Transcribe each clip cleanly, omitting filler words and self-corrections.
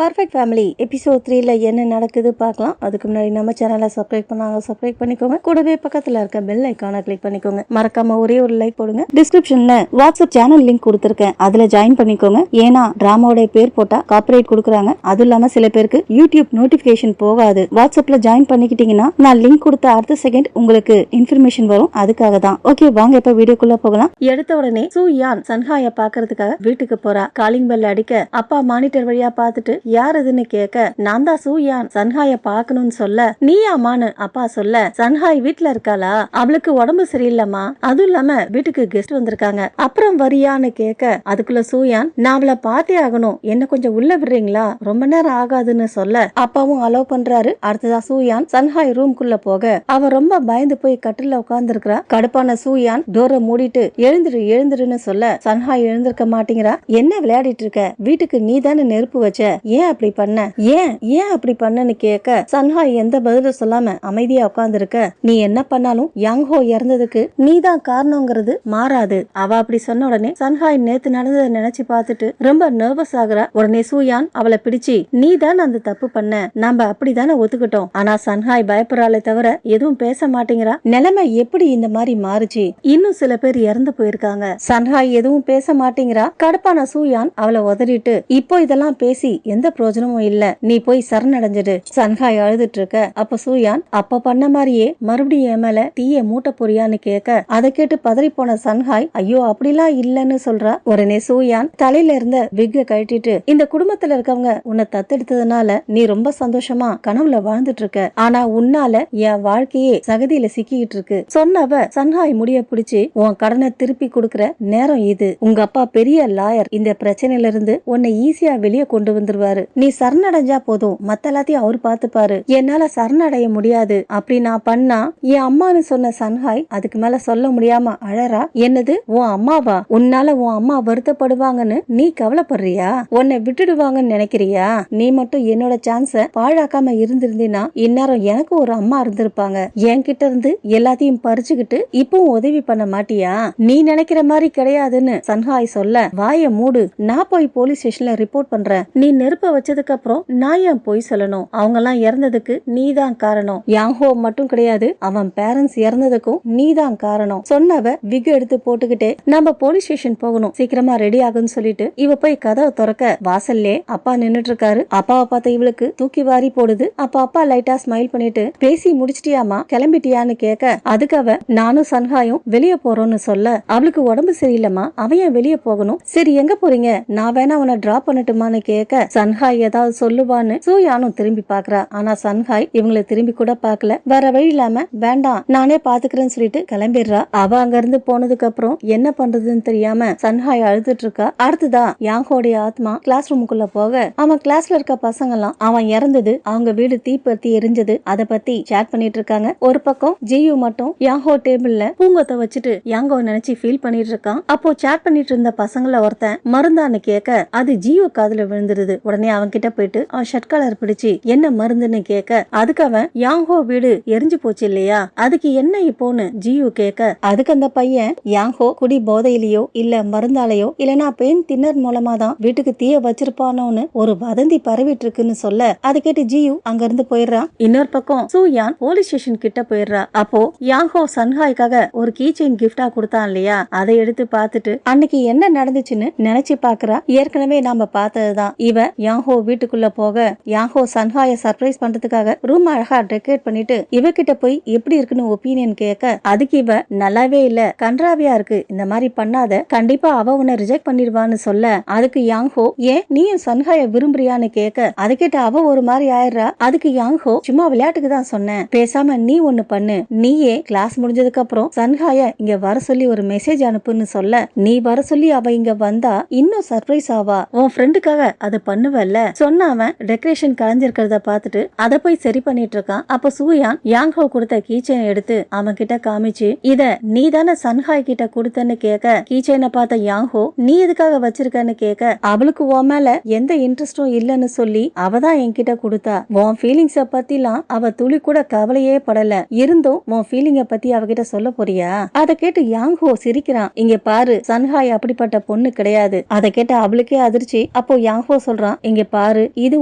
Perfect family episode 3ல என்ன நடக்குது பார்க்கலாம். அதுக்கு முன்னாடி நம்ம சேனலை சப்ஸ்கிரைப் பண்ணாங்க, சப்ஸ்கிரைப் பண்ணிக்கோங்க. கூடவே பக்கத்துல இருக்க பெல் ஐக்கானை கிளிக் பண்ணிக்கோங்க. மறக்காம ஒரே ஒரு லைக் போடுங்க. டிஸ்கிரிப்ஷன்ல வாட்ஸ்அப் சேனல் லிங்க் கொடுத்துருக்கேன், அதுல ஜாயின் பண்ணிக்கோங்க. ஏன்னா டிராமாவோட பேர் போட்டா காப்பிரைட் கொடுக்குறாங்க. அதுவும் இல்லாம சில பேருக்கு யூடியூப் நோட்டிபிகேஷன் போகாது. வாட்ஸ்அப்ல ஜாயின் பண்ணிக்கிட்டீங்கன்னா நான் லிங்க் கொடுத்த அடுத்த செகண்ட் உங்களுக்கு இன்ஃபர்மேஷன் வரும். அதுக்காக தான். ஓகே, வாங்க இப்ப வீடியோக்குள்ள போகலாம். எடுத்த உடனே சூயான் சன்ஹாய பாக்குறதுக்காக வீட்டுக்கு போறா. காலிங் பெல் அடிக்க அப்பா மானிட்டர் வழியா பார்த்துட்டு யார் அதுன்னு கேட்க, நான் தான் சூயான், சன்ஹாய பாக்கணும்னு சொல்ல, நீயாமான்னு அப்பா சொல்ல, சன்ஹாய் வீட்டுல இருக்காளா, அவளுக்கு உடம்பு சரியில்லம்மா, அதுவும் இல்லாம வீட்டுக்கு கெஸ்ட் வந்திருக்காங்க, அப்புறம் வரியான்னு கேட்க, அதுக்குள்ள சூயான், நான் அவளை பார்த்தே ஆகணும், என்ன கொஞ்சம் உள்ள விடுறீங்களா, ரொம்ப நேரம் ஆகாதுன்னு சொல்ல அப்பாவும் அலோவ் பண்றாரு. அடுத்ததா சூயான் சன்ஹாய் ரூம்குள்ள போக அவ ரொம்ப பயந்து போய் கட்டில உட்கார்ந்து இருக்கிறா. கடுப்பான சூயான் டோரை மூடிட்டு எழுந்துரு எழுந்துருன்னு சொல்ல சன்ஹாய் எழுந்திருக்க மாட்டேங்கிறா. என்ன விளையாடிட்டு இருக்க, வீட்டுக்கு நீ தானே நெருப்பு வச்ச, ஏன் அப்படி பண்ண, ஏன் அப்படி பண்ணன்னு கேட்க சன்ஹாய் எந்த பதிலும் சொல்லாம அமைதியா உட்கார்ந்து இருக்க. நீ என்ன பண்ணாலும் யாங்ஹோ இறந்ததுக்கு நீ தான் காரணங்கிறது மாறாது. அவ அப்படி சொன்ன உடனே சன்ஹாய் நேத்து நடந்ததை நினைச்சு பார்த்துட்டு ரொம்ப நர்வஸ் ஆகுறா. உடனே சூயான் அவளை பிடிச்சி, நீ தான் அந்த தப்பு பண்ண, நம்ம அப்படித்தானே ஒத்துக்கிட்டோம். ஆனா சன்ஹாய் பயப்படுறாளே தவிர எதுவும் பேச மாட்டேங்கிறா. நிலைமை எப்படி இந்த மாதிரி மாறுச்சு, இன்னும் சில பேர் இறந்து போயிருக்காங்க. சன்ஹாய் எதுவும் பேச மாட்டேங்கிறா. கடுப்பான சூயான் அவளை உதறிட்டு, இப்போ இதெல்லாம் பேசி எந்த பிரயோஜனமும் இல்ல, நீ போய் சரணடைஞ்சிடு. சன்ஹாய் அழுதுட்டு இருக்க. அப்ப சூயான், அப்ப பண்ண மாதிரியே மறுபடியும் என் மேல தீய மூட்டை பொரியான்னு கேட்க, அதை கேட்டு பதறி போன சன்ஹாய், ஐயோ அப்படிலாம் இல்லன்னு சொல்றா. உடனே சூயான் தலையில இருந்த விக்க கழட்டிட்டு, இந்த குடும்பத்துல இருக்கவங்க உன்னை தத்தெடுத்ததுனால நீ ரொம்ப சந்தோஷமா கனவுல வாழ்ந்துட்டு இருக்க, ஆனா உன்னால என் வாழ்க்கையே சகதியில சிக்கிட்டு இருக்கு. சொன்னவ சன்ஹாய் முடிய பிடிச்சு, உன் கடனை திருப்பி கொடுக்கற நேரம் இது, உங்க அப்பா பெரிய லாயர், இந்த பிரச்சனையில இருந்து உன்னை ஈஸியா வெளியே கொண்டு வந்துருவாரு, நீ சரணடைஞ்சா போதும், மத்த எல்லாத்தையும் அவர் பார்த்துப்பாரு, என்னால சரணடைய முடியாது அப்படி நான் பண்ணா என் அம்மான்னு சொன்ன சன்ஹாய் அதுக்கு மேல சொல்ல முடியாம அழறா. என்னது உன் அம்மாவா, உன்னால உன் அம்மா வருத்தப்படுவாங்கன்னு நீ கவலைப்படுறியா, உன்னை விட்டுடுவாங்கன்னு நினைக்கிறியா, நீ மட்டும் என்னோட சான்ஸ பாழாக்காம இருந்திருந்தீனா இந்நேரம் எனக்கு ஒரு அம்மா இருந்திருப்பாங்க, என்கிட்ட இருந்து எல்லாத்தையும் பறிச்சுக்கிட்டு இப்பவும் உதவி பண்ண மாட்டியா, நீ நினைக்கிற மாதிரி கிடையாதுன்னு சன்ஹாய் சொல்ல, வாய மூடு, நான் போய் போலீஸ் ஸ்டேஷன்ல ரிப்போர்ட் பண்றேன், நீ நெருப்ப வச்சதுக்கு அப்புறம் நான் ஏன் போய் சொல்லணும், அவங்க எல்லாம் இறந்ததுக்கு நீதான் காரணம், யாங்ஹோ மட்டும் கிடையாது, அவன் பேரண்ட்ஸ் இறந்ததுக்கும் நீதான் காரணம். சொன்னவ விக் எடுத்து போட்டுக்கிட்டே, நம்ம போலீஸ் ஸ்டேஷன் போகணும், சீக்கிரமா ரெடி ஆகுன்னு சொல்லிட்டு இவ போய் கதவை திறக்க வாசல்லே அப்பா நின்னுட்டு இருக்காரு. அப்பாவை பார்த்த இவளுக்கு தூக்கி வாரி போடுது. அப்ப அப்பா லைட்டா ஸ்மைல் பண்ணிட்டு, பேசி முடிச்சிட்டியாமா, கிளம்பிட்டியான்னு கேட்க, அதுக்கு அவ, நானும் சன்ஹாயும் வெளியே போறோம்னு சொல்ல, அவளுக்கு உடம்பு சரியில்லமா, அவன் ஏன் வெளியே போகணும், சரி எங்க போறீங்க, நான் வேணா அவனை டிராப் பண்ணட்டுமான்னு கேட்க, சன்ஹாய் ஏதாவது சொல்லுவான்னு சூயானும் திரும்பி பாக்குறா. ஆனா சன்ஹாய் இவங்களை திரும்பி கூட பாக்கல. வேற வழி இல்லாம, வேண்டாம் நானே பாத்துக்கிறேன்னு சொல்லிட்டு கிளம்பிடுறா. அவ அங்க இருந்து போனதுக்கு அப்புறம் என்ன பண்றதுன்னு தெரியாம சன்ஹாய் அழுதுட்டு இருக்கா. அடுத்ததா யாங்கோடைய ஆத்மா கிளாஸ் ரூமுக்குள்ள போக, அவன் கிளாஸ்ல இருக்க பசங்க எல்லாம் அவன் இறந்தது, அவங்க வீடு தீப்பத்தி எரிஞ்சது, அதை பத்தி சேட் பண்ணிட்டு இருக்காங்க. ஒரு பக்கம் ஜியு மட்டும் யாங்கோ டேபிள்ல பூங்கொத்த வச்சுட்டு யாங்கோ நினைச்சு ஃபீல் பண்ணிட்டு இருக்கான். அப்போ சேட் பண்ணிட்டு இருந்த பசங்கள ஒருத்தன் மருந்தான்னு கேட்க, அது ஜியு காதுல விழுந்துருது. உடனே அவன் கிட்ட போயிட்டு அவன் ஷர்ட் கலர் பிடிச்சி என்ன மருந்துன்னு கேட்க, அதுக்கு அவன், யாங்கோ வீடு எரிஞ்சு போச்சு இல்லையா, அதுக்கு என்ன இப்போன்னு ஜியு கேட்க, அதுக்கு அந்த பையன், யாங்கோ குடி போதையிலயோ இல்ல மருந்தாலையோ இல்லனா பெயின் தின்னர் மூலமா தான் வீட்டுக்கு தீய வச்சிருப்பானோன்னு ஒரு வதந்தி பரவிட்டு இருக்குன்னு சொல்ல, அதை கேட்டு ஜியு அங்க இருந்து போயிடுறான். இன்னொரு பக்கம் சூயான் போலீஸ் ஸ்டேஷன் கிட்ட போயிடுறா. அப்போ யாங்கோ சன்ஹாய்க்காக ஒரு கீ செயின் கிஃப்டா கொடுத்தான் இல்லையா, அதை எடுத்து பார்த்துட்டு அன்னைக்கு என்ன நடந்துச்சுன்னு நினைச்சு பாக்குறா. ஏற்கனவே நாம பார்த்ததுதான். இவ யாங்கோ வீட்டுக்குள்ள போக யாங்கோ சன்ஹாய சர்ப்ரைஸ் பண்றதுக்காக ரூம் அழகா டெக்கரேட் பண்ணிட்டு இவகிட்ட போய் எப்படி இருக்குன்னு ஒப்பீனியன் கேட்க, அதுக்கு இவ, நல்லாவே இல்ல, கன்றாவியா இருக்கு, இந்த மாதிரி பண்ணாத, கண்டிப்பா அவ உன்னை ரிஜெக்ட் பண்ணிடுவான்னு சொல்ல, அதுக்கு யாங்கோ, ஏன் நீயும் சன்ஹாய விரும்புறியான்னு கேட்க, அது கேட்ட அவ ஒரு மாதிரி ஆயிடுறா. அதுக்கு யாங்கோ, சும்மா விளையாட்டுக்கு தான் சொன்னேன், பேசாம நீ ஒண்ணு பண்ணு, நீயே கிளாஸ் முடிஞ்சதுக்கு அப்புறம் சன்ஹாய இங்க வர சொல்லி ஒரு மெசேஜ் அனுப்புன்னு சொல்ல, நீ வர சொல்லி அவ இங்க வந்தா இன்னும் சர்ப்ரைஸ் ஆவா, உன் ஃப்ரெண்டுக்காக அதை பண்ணுவல்ல சொன்ன அவன் டெக்கரேஷன் கலைஞ்சிருக்கிறத பார்த்துட்டு அதை போய் சரி பண்ணிட்டு இருக்கான். அப்ப சூயான் யாங்கோ கொடுத்த கீச்சைனை எடுத்து அவன் கிட்ட காமிச்சு, இத நீ தானே சன்ஹாய் கிட்ட கொடுத்தன்னு கேட்க, கீச்சைனை பார்த்த யாங்கோ, நீ எதுக்காக வச்சிருக்கன்னு கேட்க, அவளுக்கு உன் மேல எந்த இன்ட்ரெஸ்டும் இல்லன்னு சொல்லி அவ தான் என்கிட்ட கொடுத்தா, உன் ஃபீலிங்ஸ பத்திலாம் அவ துளி கூட கவலையே படல, இருந்தும் உன் ஃபீலிங்க பத்தி அவகிட்ட சொல்ல போறியா, அதை கேட்டு யாங்கோ சிரிக்கிறான். இங்க பாரு, சன்ஹாய் அப்படிப்பட்ட பொண்ணு கிடையாது. அதை கேட்ட அவளுக்கே அதிர்ச்சி. அப்போ யாங்கோ சொல்றான், இங்க பாரு, இது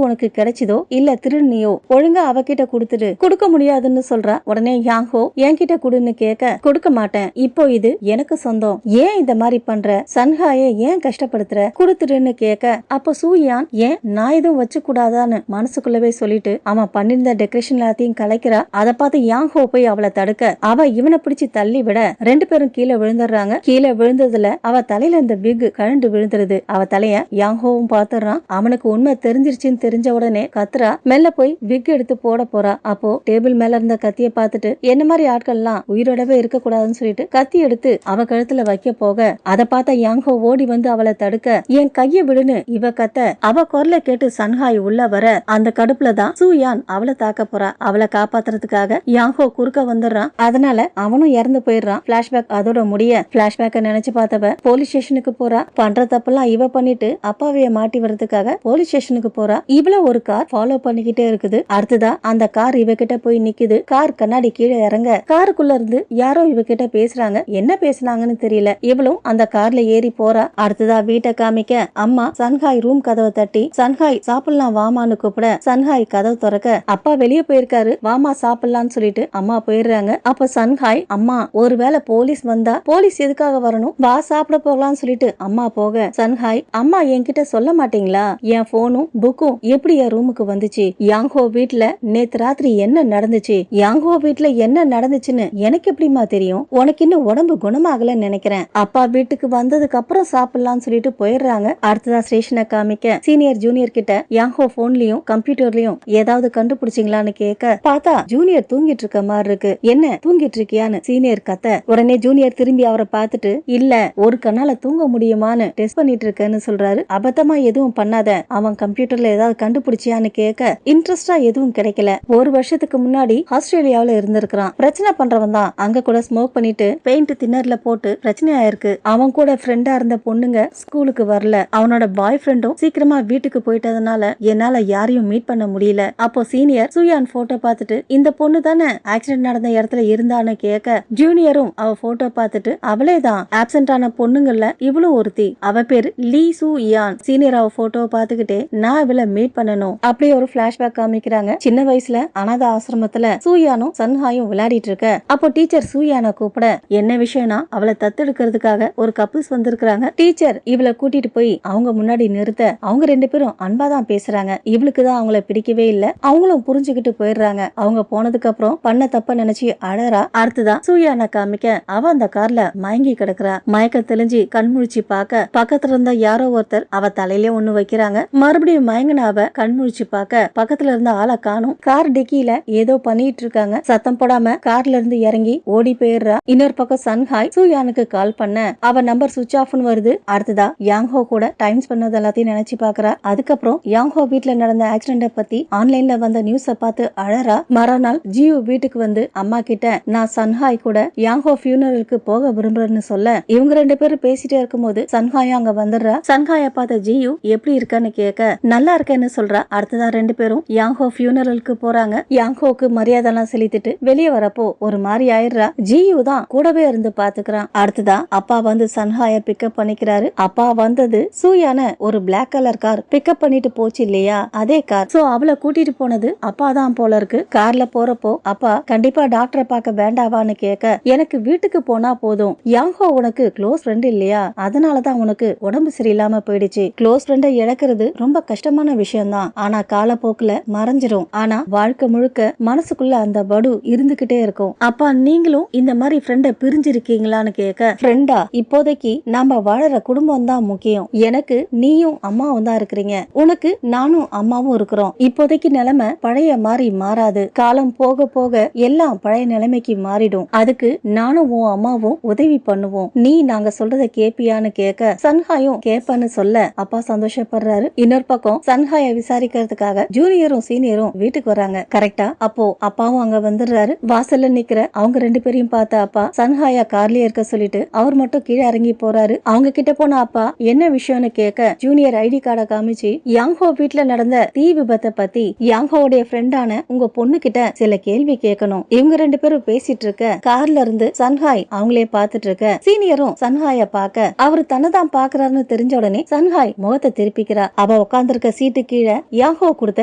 உனக்கு கிடைச்சதோ இல்ல திருநியோ, ஒழுங்கா அவகிட்ட கொடுத்துடு. கொடுக்க முடியாதுன்னு சொல்றா. உடனே யாங்கோ என்கிட்ட கொடுன்னு கேட்க, கொடுக்க மாட்டேன், இப்போ இது எனக்கு சொந்தம், ஏன் இந்த மாதிரி பண்ற, சன்ஹாயை ஏன் கஷ்டப்படுத்துற, கொடுத்துடுன்னு கேட்க, அப்போ சூயான் ஏன் நான் எதுவும் வச்சு கூடாதான்னு மனசுக்குள்ளவே சொல்லிட்டு அவன் பண்ணிருந்த டெக்கரேஷன் எல்லாத்தையும் கலைக்கிறா. அதை பார்த்து யாங்கோ போய் அவளை தடுக்க, அவ இவனை பிடிச்சு தள்ளி விட ரெண்டு பேரும் கீழே விழுந்துடுறாங்க. கீழே விழுந்ததுல அவ தலையில இந்த விக் கழண்டு விழுந்துருது. அவ தலைய யாங்கோவும் பாத்துறான். அவனுக்கு உண்மை தெரிஞ்சிருச்சுன்னு தெரிஞ்ச உடனே கத்துறா. மெல்ல போய் விக் எடுத்து போட போறா. அப்போ டேபிள் மேல இருந்த கத்திய பார்த்துட்டு என்ன மாதிரி ஆட்கள் எல்லாம் உயிரோடவே இருக்க கூடாதுன்னு சொல்லிட்டு கத்தி எடுத்து அவ கழுத்துல வைக்க போக அதை பார்த்த யாங்கோ ஓடி வந்து அவளை தடுக்க, என் கைய விடுன்னு இவ கத்த, அவ குரலை கேட்டு சன்ஹாய் உள்ள வர அந்த கடுப்புல தான் சூயான் அவளை தாக்க போறா. அவளை காப்பாத்துறதுக்காக யாங்கோ குறுக்க வந்துடுறான். அதனால அவனும் இறந்து போயிடுறான். பிளாஷ்பேக் அதோட முடிய பிளாஷ்பேக்க நினைச்சு பார்த்தவ போலீஸ் ஸ்டேஷனுக்கு போறா. பண்ற தப்பெல்லாம் இவ பண்ணிட்டு அப்பாவைய மாட்டி வர்றதுக்காக போலீஸ் ஸ்டேஷனுக்கு போறா. இவள ஒரு கார் ஃபாலோ பண்ணிக்கிட்டே இருக்குது. அடுத்ததா அந்த கார் இவகிட்ட போய் நிக்குது. கார் கண்ணாடி கீழே இறங்க காருக்குள்ள இருந்து யாரோ இவகிட்ட பேசுறாங்க. என்ன பேசுனாங்கன்னு தெரியல. இவளும் அந்த கார்ல ஏறி போறா. அடுத்ததா வீட்டை காமிக்க அம்மா சன்ஹாய் ரூம் கதவை தட்டி சன்ஹாய் சாப்பிடலாம் வாமான்னு கூப்பிட சன்ஹாய் கதவு திறக்க, அப்பா வெளியே போயிருக்காரு, வாமா சாப்பிடலான்னு சொல்லிட்டு அம்மா போயிடுறாங்க. அப்ப சன்ஹாய், அம்மா ஒருவேளை போலீஸ் வந்தா போலீஸ் எதுக்காக வரணும், வா சாப்பிட போகலாம்னு சொல்லிட்டு அம்மா போக சன்ஹாய், அம்மா என்கிட்ட சொல்ல மாட்டீங்களா, என் போனும் புக்கும் எப்படி என் ரூமுக்கு வந்துச்சு, யாங்கோ வீட்டுல நேத்து ராத்திரி என்ன நடந்துச்சு, யாங்கோ வீட்டுல என்ன நடந்துச்சுன்னு எனக்கு எப்படிமா தெரியும், உனக்கு இன்னும் உடம்பு குணமாகலன்னு நினைக்கிறேன், அப்பா வீட்டுக்கு வந்ததுக்கு அப்புறம் சாப்பிடலாம்னு சொல்லிட்டு போயிடுறாங்க. அடுத்ததா ஸ்டேஷனை காமிக்க சீனியர் ஜூனியர் கிட்ட யாங்கோ போன்லயும் கம்ப்யூட்டர்லயும் ஏதாவது கண்டுபிடிச்சிங்களான்னு கேட்க, பார்த்தா ஜூனியர் தூங்கிட்டு இருக்க மாதிரி இருக்கு, என்ன தூங்கிட்டு இருக்கியான்னு சீனியர் கத்த, உடனே ஜூனியர் திரும்பி அவரை பார்த்துட்டு, இல்ல ஒரு கண்ணால தூங்க முடியுமான்னு டெஸ்ட் பண்ணிட்டு இருக்கேன்னு சொல்றாரு. அபத்தமா எதுவும் பண்ணாத, அவன் கம்ப்யூட்டர்ல ஏதாவது கண்டுபிடிச்சியான்னு கேட்க, இன்ட்ரெஸ்டா எதுவும் கிடைக்கல, ஒரு வருஷத்துக்கு முன்னாடி ஆஸ்திரேலியாவில இருந்திருக்கான், பிரச்சனை பண்றவன் தான், அங்க கூட ஸ்மோக் பண்ணிட்டு பெயிண்ட் தின்னர்ல போட்டு பிரச்சனை ஆயிருக்கு, அவன் கூட ஃப்ரெண்டா இருந்த பொண்ணுங்க ஸ்கூலுக்கு வரல, அவனோட பாய் ஃப்ரெண்டும் சீக்கிரமா வீட்டுக்கு போயிட்டதுனால என்னால யாரையும் மீட் பண்ண முடியல. அப்போ சீனியர் சூயான் போட்டோ பார்த்துட்டு, இந்த பொண்ணு தானே ஆக்சிடென்ட் நடந்த இடத்துல இருந்தான்னு கேட்க, ஜூனியரும் அவ போட்டோ பார்த்துட்டு, அவளே தான் ஆப்சென்ட் ஆன பொண்ணுங்கள்ல இவ்வளவு ஒருத்தி, அவ பேரு லீ சூ யான். சீனியர் அவ போட்டோவை பார்த்துக்கிட்டே, நான் இவளை மீட் பண்ணணும். அப்படியே ஒரு பிளாஷ்பேக் காமிக்கிறாங்க. சின்ன வயசுல அனாத ஆசிரமத்துல சூயானும் சன்ஹாயும் விளையாடிட்டு இருக்க, அப்போ டீச்சர் சூயான கூப்பிட, என்ன விஷயம்னா அவளை தத்தெடுக்கிறதுக்காக ஒரு கப்புள்ஸ் வந்திருக்காங்க. டீச்சர் இவளை கூட்டிட்டு போய் அவங்க முன்னாடி நிறுத்த, அவங்க ரெண்டு பேரும் அன்பாதான் பேசுறாங்க. இவளுக்கு தான் அவங்கள பிடிக்கவே இல்ல. அவங்களும் புரிஞ்சுக்கிட்டு போயிடுறாங்க. அவங்க போனதுக்கு அப்புறம் பண்ண தப்ப நினைச்சு அழறா. அடுத்துதான் சூயான காமிக்க, அவ அந்த கார்ல மயங்கி கிடக்குறா. மயக்க தெளிஞ்சு கண்முழிச்சு பார்க்க, பக்கத்துல இருந்த யாரோ ஒருத்தர் அவ தலையில ஒண்ணு வைக்கிறாங்க. மறுபடியும் மயங்கின அவ கண்முழிச்சு பார்க்க, பக்கத்துல இருந்த ஆளை காணும். கார் டிக்கில ஏதோ பண்ணிட்டு இருக்காங்க. சத்தம் போடாம கார்ல இருந்து இறங்கி ஓடி போயிடுறா. இன்னொரு பக்கம் சன்ஹாய் சூயானுக்கு கால் பண்ண, அவ நம்பர் சுவிட்ச் ஆஃப்னு வருது. அடுத்ததா யாங்கோ கூட டைம் பண்ணது எல்லாத்தையும் நினைச்சு பாக்குறா. அதுக்கப்புறம் யாங்கோ வீட்டுல நடந்த ஆக்சிடென்ட பத்தி ஆன்லைன்ல வந்த நியூஸ பார்த்து அழறா. மறுநாள் ஜியு வீட்டுக்கு வந்து அம்மா கிட்ட, நான் சன்ஹாய் கூட யாங்கோ ஃபியூனரலுக்கு போக விரும்புறேன்னு சொல்ல, இவங்க ரெண்டு பேரும் பேசிட்டே இருக்கும்போது சன்ஹாயும் அங்க வந்துடுறா. சன்ஹாய பார்த்த ஜியு எப்படி இருக்கான்னு கேட்க, நல்லா இருக்கேன்னு சொல்றா. அடுத்ததா ரெண்டு பேரும் யாங்கோ ஃபியூனரலுக்கு போறாங்க. யாங்கோக்கு மரியாதை எல்லாம் செலுத்திட்டு வெளியே வரப்போ ஒரு மாதிரி ஆயிடுறா. ஜியு தான் கூடவே இருந்து பாத்துக்கிறான். அடுத்ததா அப்பா வந்து சன்ஹாய பிக்கப் பண்ணிக்கிறாரு. அப்பா வந்தது சூயான ஒரு பிளாக் கலர் கார் பிக்கப் பண்ணிட்டு போச்சு இல்லையா, அதே கார். சோ அவளை கூட்டிட்டு போனது அப்பா தான் போல இருக்கு. கார்ல போறப்போ அப்பா கண்டிப்பா டாக்டரை பார்க்க வேண்டாவான்னு கேட்க, எனக்கு வீட்டுக்கு போனா போதும், யாங்கோ உனக்கு க்ளோஸ் ஃப்ரெண்ட் இல்லையா, அதனாலதான் உனக்கு உடம்பு சரியில்லாம போயிடுச்சு, க்ளோஸ் ஃப்ரெண்டை இழக்கிறது ரொம்ப கஷ்டமான விஷயம் தான், ஆனா காலப்போக்குல மறைஞ்சிரும், ஆனா வாழ்க்கை முழுக்க மனசுக்குள்ள அந்த வடு இருந்துகிட்டே இருக்கும். அப்பா நீங்களும் இந்த மாதிரி ஃப்ரெண்ட பிரிஞ்சிருக்கீங்களான்னு கேட்க, ஃப்ரெண்டா, இப்போதைக்கு நாம வாழற குடும்பம் தான் முக்கியம், எனக்கு நீயும் அம்மாவும் தான் இருக்கிறீங்க, உனக்கு நானும் அம்மாவும் இருக்கிறோம், இப்போதைக்கு நிலைமை பழைய மாதிரி மாறாது, காலம் போக போக எல்லாம் பழைய நிலைமைக்கு மாறிடும், அதுக்கு நானும் உன் அம்மாவும் உதவி பண்ணுவோம், நீ நாங்க சொல்றத கேப்பியான்னு கேட்க, சன்ஹாயும் கேப்பன்னு சொல்ல அப்பா சந்தோஷப்படுறாரு. இன்னொரு பக்கம் சன்ஹாய விசாரிக்கிறதுக்காக ஜூனியரும் சீனியரும் வீட்டுக்கு வராங்க. கரெக்டா அப்போ அப்பாவும் அங்க வந்துடுறாரு. வாசல்ல நிக்கிற அவங்க ரெண்டு பேரையும் பார்த்த அப்பா சன்ஹாயா கார்லயே இருக்க சொல்லிட்டு அவர் மட்டும் கீழே இறங்கி போறாரு. அவங்க கிட்ட போன அப்பா என்ன விஷயம்னு கேட்க, ஜூனியர் ஐடி கார்டை காமிச்சு யாங்கோ வீட்டுல நடந்த தீ விபத்தை பத்தி யாங்கோடைய ஃப்ரெண்டான உங்க பொண்ணு கிட்ட சில கேள்வி கேட்கணும். இவங்க ரெண்டு பேரும் பேசிட்டு இருக்க கார்ல இருந்து சன்ஹாய் அவங்களே பாத்துட்டு இருக்க. சீனியரும் சன்ஹாய பாக்க அவரு தன்னதான் பாக்குறாருன்னு தெரிஞ்ச உடனே சன்ஹாய் முகத்தை திருப்பிக்கிறா. அவ அவ உட்கார்ந்திருக்க சீட்டு கீழே யாங்கோ கொடுத்த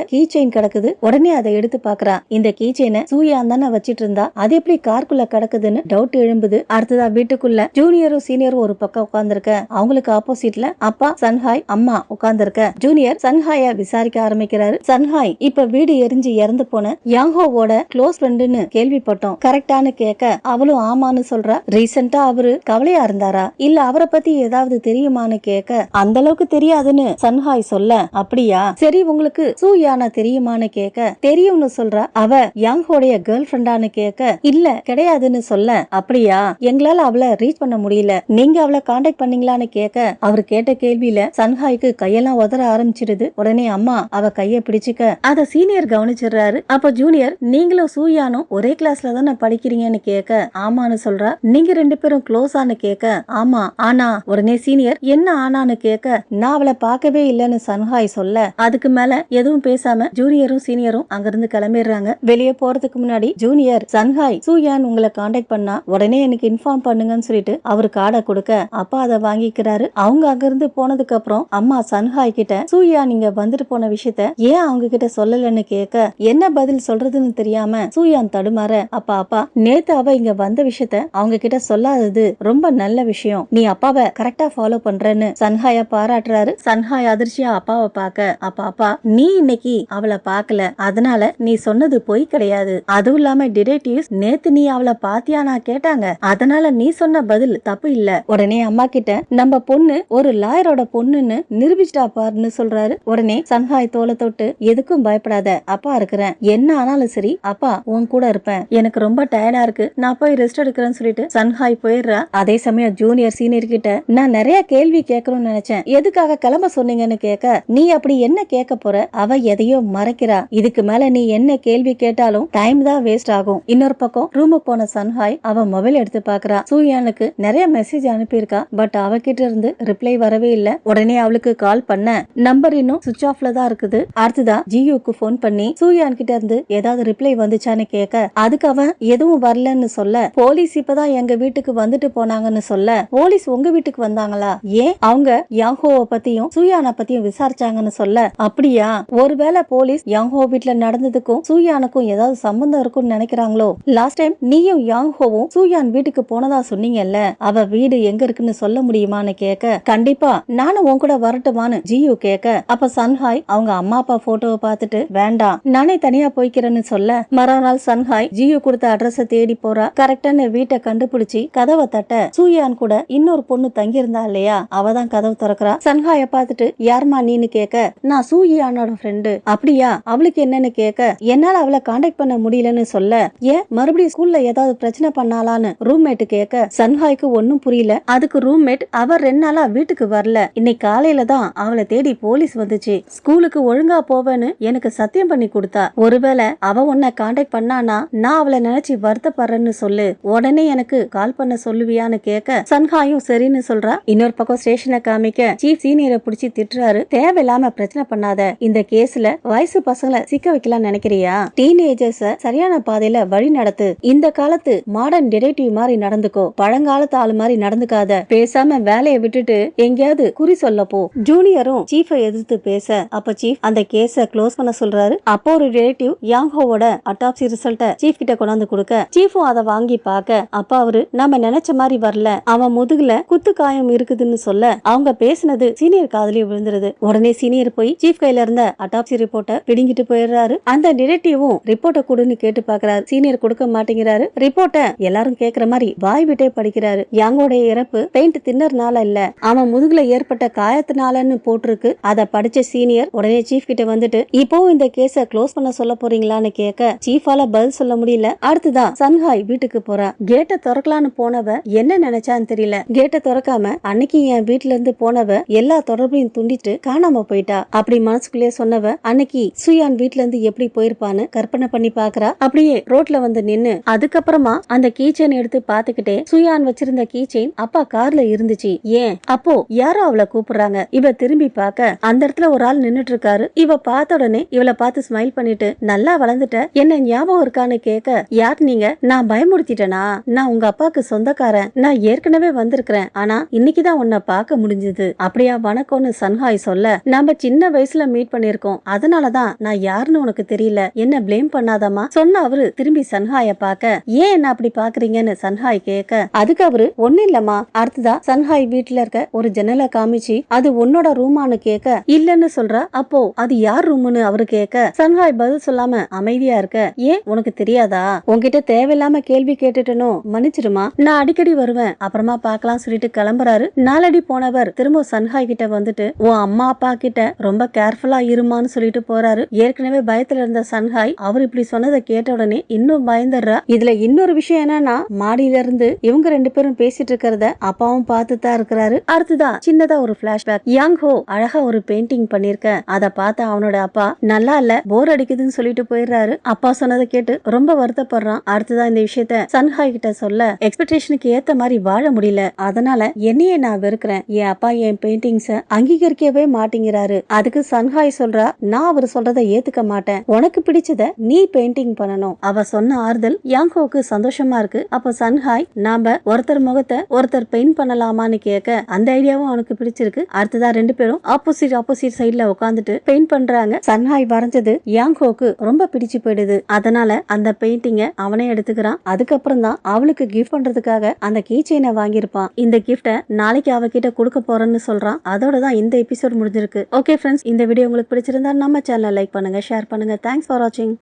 கீ செயின் கிடக்குது. உடனே அதை எடுத்து பாக்குறா. இந்த கீ செயினை சூயான் தானே வச்சிட்டு இருந்தா, அது எப்படி காருக்குள்ள கிடக்குதுன்னு டவுட் எழும்புது. அடுத்ததா வீட்டுக்குள்ள ஜூனியரும் சீனியரும் ஒரு பக்கம் உட்கார்ந்திருக்க, அவங்களுக்கு ஆப்போசிட்ல அப்பா சன்ஹாய் அம்மா உட்கார்ந்திருக்க, ஜூனியர் சன்ஹாய விசாரிக்க ஆரம்பிக்கிறாரு. சன்ஹாய், இப்ப வீடு எரிஞ்சு இறந்து போன யாங்கோவோட க்ளோஸ் ஃப்ரெண்டுன்னு கேள்விப்பட்டோம், கரெக்டானு கேட்க அவளும் ஆமான்னு சொல்றா. ரீசெண்டா அவரு கவலையா இருந்தாரா, இல்ல அவரை பத்தி ஏதாவது தெரியுமான்னு கேட்க அந்த அளவுக்கு தெரியாதுன்னு சன்ஹாய் சொல்ல, அப்படியா, சரி உங்களுக்கு சூயானா தெரியுமான்னு கேட்க தெரியும்னு சொல்றா. அவ யாங்கோடைய கேர்ள் ஃப்ரெண்டான்னு கேட்க இல்ல கிடையாதுன்னு சொல்ல, அப்படியா, எங்களால அவளை ரீச் பண்ண முடியல, நீங்க அவளை காண்டாக்ட் பண்ணீங்களான்னு கேட்க அவர் கேட்ட கேள்வியில சன்ஹாய்க்கு கையெல்லாம் உதற ஆரம்பிச்சிருது. உடனே அம்மா அவ கைய பிடிச்சுக்க அத சீனியர் கவனிச்சிடுறாரு. அப்ப ஜூனியர், நீங்களும் சூயானும் ஒரே கிளாஸ்ல தானே படிக்கிறீங்கன்னு கேட்க ஆமான்னு சொல்றா. நீங்க ரெண்டு பேரும் க்ளோஸான்னு கேட்க ஆமா ஆனா. உடனே சீனியர் என்ன ஆனான்னு கேட்க நான் அவளை பார்க்கவே இல்லன்னு சன்ஹாய் சொல்ல, அதுக்கு மேல எதுவும் பேசாம ஜூனியரும் சீனியரும் அங்கிருந்து கிளம்பிடுறாங்க. வெளியே போறதுக்கு முன்னாடி ஜூனியர், சன்ஹாய் சூயான் உங்களை காண்டாக்ட் பண்ணா உடனே எனக்கு இன்ஃபார்ம் பண்ணுங்கன்னு சொல்லிட்டு அவரு கார்டை கொடுக்க அப்பா அதை வாங்கிக்கிறாரு. அவங்க அங்கிருந்து போனதுக்கு அப்புறம் அம்மா சன்ஹாய் கிட்ட சூயா நீங்க வந்துட்டு போன விஷயத்த ஏன் அவங்க கிட்ட சொல்லலன்னு கேட்க என்ன பதில் சொல்றதுன்னு தெரியாம சூயான் தடுமாற, அப்பா நேத்து அவ இங்க வந்த விஷயத்த அவங்க கிட்ட சொல்லாதது ரொம்ப நல்ல விஷயம், நீ அப்பாவை கரெக்டா ஃபாலோ பண்றேன்னு சன்ஹாய பாராட்டுறாரு. சன்ஹாய் அதிர்ச்சியா அப்பாவை பார்க்க, அப்பா நீ இன்னைக்கு அவளை பார்க்கல, அதனால நீ சொன்னது பொய் கிடையாது, அதுவும் இல்லாம டிடெக்டிவ்ஸ் நேத்து நீ அவளை பாத்தியானா கேட்டாங்க, அதனால நீ சொன்ன பதில் தப்பு இல்ல. உடனே அம்மா கிட்ட நம்ம பொண்ணு ஒரு லாயரோட பொண்ணுன்னு நிரூபிச்சிட்டா பாருன்னு சொல்றாரு. உடனே சன்ஹாய் தோலை தொட்டு எதுக்கும் பயப்படாத, அப்பா இருக்கிறேன், என்ன ஆனாலும் சரி அப்பா உன் கூட இருப்பேன், எனக்கு ரொம்ப டயர்டா இருக்கு, நான் போய் ரெஸ்ட் எடுக்கிறேன்னு சொல்லிட்டு சன்ஹாய் போயிடுறா. அதே சமயம் ஜூனியர் சீனியர் கிட்ட நான் நிறைய கேள்வி கேட்கணும்னு நினைச்சேன், எதுக்காக கிளம்ப சொன்னீங்கன்னு கேட்க நீ அப்படி என்ன கேட்க போற, அவ எதையோ மறைக்கிறா, இதுக்கு மேல நீ என்ன கேள்வி கேட்டாலும் டைம் தான் வேஸ்ட் ஆகும். இன்னொரு பக்கம் ரூமுக்கு போன சன்ஹாய் அவ மொபைல் எடுத்து பாக்குறா. சூயானுக்கு நிறைய மெசேஜ் அனுப்பியிருக்கா, பட் அவகிட்ட இருந்து ரிப்ளை வரவே இல்ல. உடனே அவளுக்கு கால் பண்ண நம்பர் இன்னும் சுவிட்ச் ஆஃப்ல தான் இருக்குது. அடுத்ததா ஜியூக்கு போன் பண்ணி சூயான் கிட்ட இருந்து ஏதாவது ரிப்ளை வந்துச்சான்னு கேட்க அதுக்கு அவன் எதுவும் வரலன்னு சொல்ல, போலீஸ் இப்பதான் எங்க வீட்டுக்கு வந்துட்டு போனாங்கன்னு சொல்ல, போலீஸ் உங்க வீட்டுக்கு வந்தாங்களா, ஏன் அவங்க யாங்கோவை பத்தியும் சூயானை பத்தியும் விசாரிச்சாங்கன்னு சொல்ல, அப்படியா, ஒருவேளை போலீஸ் யாங்கோ வீட்டுல நடந்ததுக்கும் சூயானுக்கும் ஏதாவது சம்பந்தம் இருக்கும்னு நினைக்கிறாங்களோ, லாஸ்ட் டைம் நீயும் யாங்கோவும் சூயான் வீட்டுக்கு போனதா சொன்னீங்கல்ல, அவ வீடு எங்க இருக்குன்னு சொல்ல முடியுமான்னு கேட்க கண்டிப்பா நானும் உன் கூட வரட்டுமான்னு ஜியூ கேட்க, அப்ப சன்ஹாய் அவங்க அம்மா அப்பா போட்டோவை பார்த்துட்டு வேண்டாம் நானே தனியா போய்க்கிறேன்னு சொல்ல, மறுநாள் சன்ஹாய் ஜியூ கொடுத்த அட்ரஸ தேடி போறா. கரெக்டான வீட்டை கண்டுபிடிச்சி கதவை தட்ட சூயான் கூட இன்னொரு பொண்ணு தங்கி இருந்தா இல்லையா, அவதான் கதவு திறக்கிறா. சன்ஹாய பார்த்துட்டு யாருமா நீன்னு கேட்க நான் சூயானோட ஃப்ரெண்டு, அப்படியா, அவளுக்கு என்னன்னு கேட்க என்னால அவளை காண்டாக்ட் பண்ண முடியலன்னு சொல்ல, ஏன் மறுபடியும் ஸ்கூல்ல ஏதாவது பிரச்சனை பண்ணாலான்னு ரூம்மேட் கேட்க சன்ஹாய்க்கு ஒன்னும் புரியல. அதுக்கு ரூம்மேட் அவர் 2 நாளா வீட்டுக்கு வரல, இன்னைக்கு காலையில தான் அவளை தேடி போலீஸ் வந்துச்சு, ஸ்கூலுக்கு ஒழுங்கா போவேன்னு எனக்கு சத்தியம் பண்ணி கொடுத்தா, ஒருவேளை அவ உன்னை காண்டாக்ட் பண்ணானா நான் அவளை நினைச்சு வருத்தப்படுறேன்னு சொல்லு, உடனே எனக்கு கால் பண்ண சொல்லுவியான்னு கேட்க சன்ஹாயும் சரின்னு சொல்றா. இன்னொரு பக்கம் ஸ்டேஷனை காமிக்க சீஃப் சீனியரை பிடிச்சி திட்டுறாரு. தேவையில்லாம பிரச்சனை பண்ணாத, இந்த கேஸ்ல வயசு பசங்களை சிக்க வைக்கலாம் நினைக்கிறியா, டீனேஜர்ஸ சரியான பாதையில வழி நடத்து, இந்த காலத்து மாடர்ன் டிடெக்டிவ் மாதிரி நடந்துக்கோ, பழங்காலத்து ஆளு மாதிரி நடந்துக்காத, பேசாம வேலையை விட்டுட்டு எங்கேயாவது குறி சொல்ல போ. ஜூனியரும் சீஃபை எதிர்த்து பேச அப்ப சீஃப் அந்த கேஸ க்ளோஸ் பண்ண சொல்றாரு. அப்போ ஒரு டிடெக்டிவ் யாங்கோவோட அட்டாப்சி ரிசல்ட்ட சீஃப் கிட்ட கொண்டாந்து கொடுக்க சீஃபும் அதை வாங்கி பார்க்க அப்ப அவரு நம்ம நினைச்ச மாதிரி வரல, அவன் முதுகுல குத்து காயம் இருக்குதுன்னு சொல்ல அவங்க பேசினது சீனியர் காதுலயே விழுந்துருது. உடனே சீனியர் போய் சீஃப் கையில இருந்த அட்டாப்சி ரிப்போர்ட்டை பிடிங்கிட்டு போயிடுறாரு. அந்த டிடெக்டிவும் ரிப்போர்ட்டை கொடுன்னு கேட்டு பாக்குறாரு. சீனியர் கொடுக்க மாட்டேங்கிறாரு. ரிப்போர்ட்டை எல்லாரும் கேக்குற மாதிரி வாய் விட்டே படிக்கிறாரு. யாங்கோடைய இறப்பு பெயிண்ட் தின்னர்னால இல்ல, அவன் முதுகுல ஏற்பட்ட காயத்தினாலன்னு போட்டிருக்கு. அதை படிச்ச சீனியர் உடனே சீஃப் கிட்ட வந்துட்டு இப்போ இந்த கேஸ க்ளோஸ் பண்ண சொல்ல போறீங்களான்னு கேட்க சீஃபால பதில் சொல்ல முடியல. அடுத்துதான் சன்ஹாய் வீட்டுக்கு போறா. கேட்டை திறக்கலான்னு போனவ என்ன நினைச்சான்னு தெரியல, கேட்டை திறக்காம அன்னைக்கு என் வீட்டுல இருந்து போனவ எல்லா தொடர்பையும் துண்டிட்டு காணாம போயிட்டா. அப்படி மனசுக்குள்ளே சொன்னவ அன்னைக்கு சுயான் வீட்டுல இருந்து எப்படி போயிருப்பான்னு கற்பனை பண்ணி பாக்குறா. அப்படியே ரோட்ல வந்து நின்னு அதுக்கப்புறமா அந்த கீ செயின் எடுத்து பாத்துக்கிட்டே சுயான் வச்சிருந்த கீ செயின் அப்பா கார்ல இருந்துச்சு. ஏன் அப்போ யாரோ அவளை கூப்பிடுறாங்க. இவ திரும்பி பார்க்க அந்த இடத்துல ஒரு ஆள் நின்னுட்டு இருக்காரு. இவ பார்த்த உடனே இவளை பார்த்து ஸ்மைல் பண்ணிட்டு நல்லா வளர்ந்துட்ட, என்ன ஞாபகம் இருக்கான்னு கேட்க யார் நீங்க, நான் பயமுறுத்திட்டேனா, நான் உங்க அப்பாக்கு சொந்தக்காரன், நான் ஏற்கனவே வந்திருக்கிறேன், ஆனா இன்னைக்குதான் உன்னை பார்க்க முடிஞ்சது, அப்படியா வணக்கம்னு சன்ஹாய் சொல்ல சொல்ல, நம்ம சின்ன வயசுல மீட் பண்ணிருக்கோம், அதனாலதான் நான் யாருன்னு உனக்கு தெரியல, என்ன பிளேம் பண்ணாதமா சொன்ன அவரு திரும்பி சன்ஹாய பாக்க, ஏன் என்ன அப்படி பாக்குறீங்கன்னு சன்ஹாய் கேட்க, அதுக்கு அவரு ஒண்ணு இல்லம்மா. அடுத்ததா சன்ஹாய் வீட்டுல இருக்க ஒரு ஜன்னலை காமிச்சு அது உன்னோட ரூமானு கேட்க, இல்லன்னு சொல்ற. அப்போ அது யார் ரூம்னு அவரு கேட்க, சன்ஹாய் பதில் சொல்லாம அமைதியா இருக்க. ஏன் உனக்கு தெரியாதா? உன்கிட்ட தேவையில்லாம கேள்வி கேட்டுட்டனோ, மன்னிச்சிருமா, நான் அடிக்கடி வருவேன், அப்புறமா பாக்கலாம் சொல்லிட்டு கிளம்புறாரு. நாலடி போனவர் திரும்ப சன்ஹாய் கிட்ட வந்துட்டு, உன் அம்மா அப்பா கிட்ட ரொம்ப கேர்ஃபுல்லா இருமான்னு சொல்லிட்டு போறாரு. ஏற்கனவே பயத்துல இருந்த சன்ஹாய் அவர் இப்படி சொன்னதை கேட்ட உடனே இன்னும் பயந்துடுறா. இதுல இன்னொரு விஷயம் என்னன்னா, மாடியில இருந்து இவங்க ரெண்டு பேரும் பேசிட்டு இருக்கிறத அப்பாவும் பார்த்துதான் இருக்கிறாரு. அடுத்ததா சின்னதா ஒரு பிளாஷ்பேக். யாங் ஹோ அழகா ஒரு பெயிண்டிங் பண்ணிருக்க, அத பார்த்த அவனோட அப்பா நல்லா இல்ல, போர் அடிக்குதுன்னு சொல்லிட்டு போயிடுறாரு. அப்பா சொன்னதை கேட்டு ரொம்ப வருத்தப்படுறான். அடுத்ததா இந்த விஷயத்த சன்ஹாய் கிட்ட சொல்ல, எக்ஸ்பெக்டேஷனுக்கு ஏத்த மாதிரி வாழ முடியல, அதனால என்னையே நான் வெறுக்கிறேன், என் அப்பா என் பெயிண்டிங்ஸ அங்கீகரிக்கவே மாட்டேங்கிறாரு. அதுக்கு சன்ஹாய் சொல்றா, நான் அவர் சொல்றதை ஏத்துக்க மாட்டேன், உனக்கு பிடிச்சத நீ பெயிண்டிங் பண்ணணும். அவ சொன்ன ஆறுதல் யாங்கோக்கு சந்தோஷமா இருக்கு. அப்ப சன்ஹாய், நாம ஒருத்தர் முகத்தை ஒருத்தர் பெயிண்ட் பண்ணலாமான்னு கேட்க, அந்த ஐடியாவும் அவனுக்கு பிடிச்சிருக்கு. அடுத்ததா ரெண்டு பேரும் ஆப்போசிட் சைட்ல உட்காந்துட்டு பெயிண்ட் பண்றாங்க. சன்ஹாய் வரைஞ்சது யாங்கோக்கு ரொம்ப பிடிச்சு போயிடுது. அதனால அந்த பெயிண்டிங்க அவனே எடுத்துக்கிறான். அதுக்கப்புறம் தான் அவளுக்கு கிஃப்ட் பண்றதுக்காக அந்த கீ செயினை வாங்கியிருப்பான். இந்த கிஃப்ட நாளைக்கு அவகிட்ட கொடுக்க போறேன்னு சொல்றான். அதோட தான் இந்த எபிசோட் முடிஞ்சிருக்கு. ஓகே ஃப்ரெண்ட்ஸ், இந்த வீடியோ உங்களுக்கு பிடிச்சிருந்தா நம்ம சேனலை லைக் பண்ணுங்க, ஷேர் பண்ணுங்க. தேங்க்ஸ் ஃபார் வாட்சிங்.